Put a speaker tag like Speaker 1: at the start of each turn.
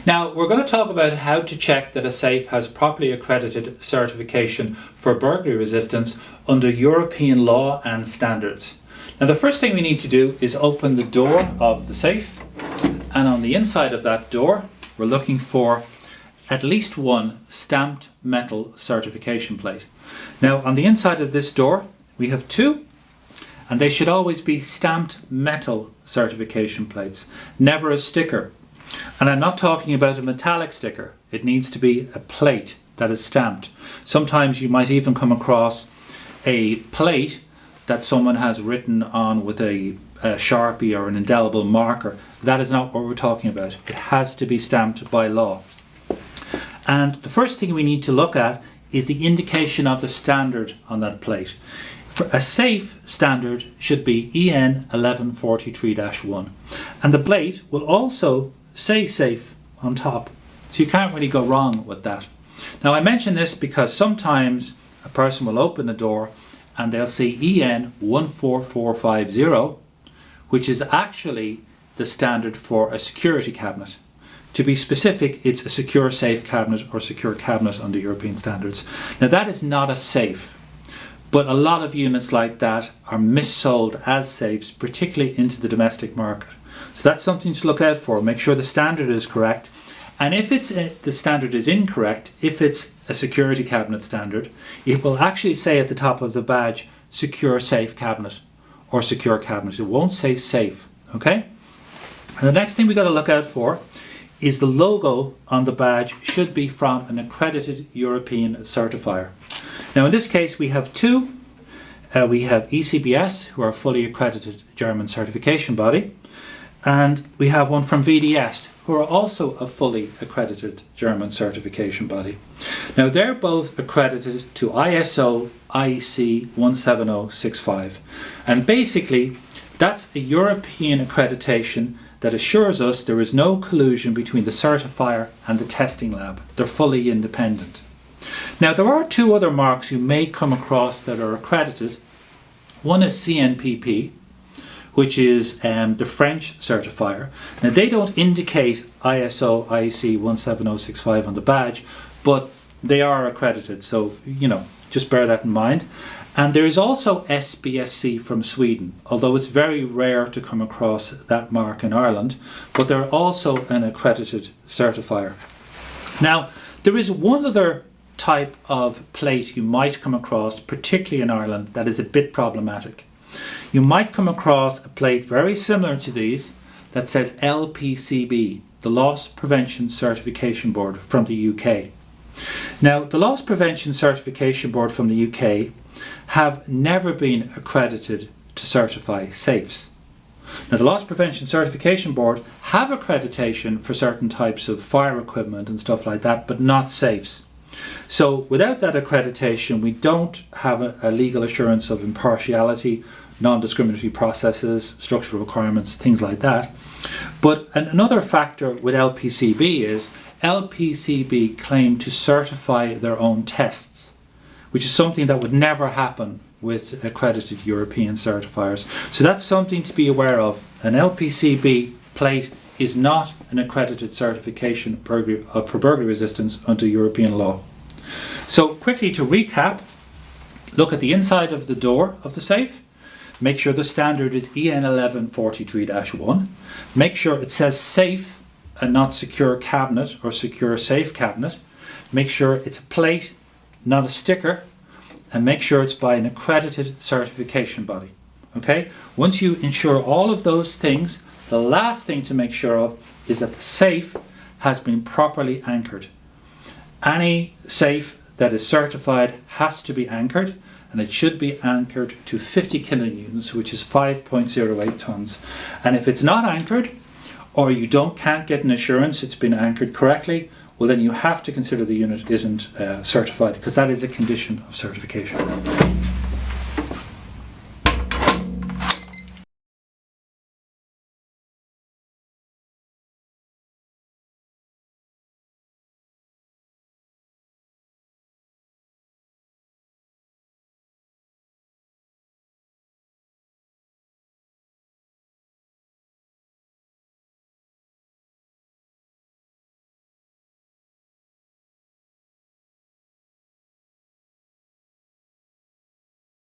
Speaker 1: Now we're going to talk about how to check that a safe has properly accredited certification for burglary resistance under European law and standards. Now the first thing we need to do is open the door of the safe, and on the inside of that door we're looking for at least one stamped metal certification plate. Now on the inside of this door we have two, and they should always be stamped metal certification plates, never a sticker. And I'm not talking about a metallic sticker. It needs to be a plate that is stamped. Sometimes you might even come across a plate that someone has written on with a Sharpie or an indelible marker. That is not what we're talking about. It has to be stamped by law. And the first thing we need to look at is the indication of the standard on that plate. For a safe standard should be EN15659, and the plate will also say safe on top, so you can't really go wrong with that. Now I mention this because sometimes a person will open the door and they'll see EN14450, which is actually the standard for a security cabinet. To be specific, it's a secure safe cabinet or secure cabinet under European standards. Now that is not a safe, but a lot of units like that are missold as safes, particularly into the domestic market. So that's something to look out for. Make sure the standard is correct. And if the standard is incorrect, if it's a security cabinet standard, it will actually say at the top of the badge, secure safe cabinet or secure cabinet. It won't say safe, okay? And the next thing we got to look out for is the logo on the badge should be from an accredited European certifier. Now in this case we have two. We have ECBS, who are a fully accredited German certification body, and we have one from VDS, who are also a fully accredited German certification body. Now they're both accredited to ISO IEC 17065, and basically that's a European accreditation that assures us there is no collusion between the certifier and the testing lab. They're fully independent. Now there are two other marks you may come across that are accredited. One is CNPP, which is the French certifier. Now they don't indicate ISO IEC 17065 on the badge, but they are accredited, so just bear that in mind. And there is also SBSC from Sweden, although it's very rare to come across that mark in Ireland, but they're also an accredited certifier. Now there is one other type of plate you might come across, particularly in Ireland, that is a bit problematic. You might come across a plate very similar to these that says LPCB, the Loss Prevention Certification Board from the UK. Now the Loss Prevention Certification Board from the UK have never been accredited to certify safes. Now the Loss Prevention Certification Board have accreditation for certain types of fire equipment and stuff like that, but not safes. So without that accreditation we don't have a legal assurance of impartiality, non-discriminatory processes, structural requirements, things like that. But another factor with LPCB is LPCB claim to certify their own tests, which is something that would never happen with accredited European certifiers. So that's something to be aware of. An LPCB plate is not an accredited certification for burglary resistance under European law. So quickly to recap, look at the inside of the door of the safe. Make sure the standard is EN11431. Make sure it says safe and not secure cabinet or secure safe cabinet. Make sure it's a plate, not a sticker, and make sure it's by an accredited certification body. Okay? Once you ensure all of those things, the last thing to make sure of is that the safe has been properly anchored. Any safe that is certified has to be anchored, and it should be anchored to 50 kilonewtons, which is 5.08 tons. And if it's not anchored, or you can't get an assurance it's been anchored correctly, well then you have to consider the unit isn't certified, because that is a condition of certification.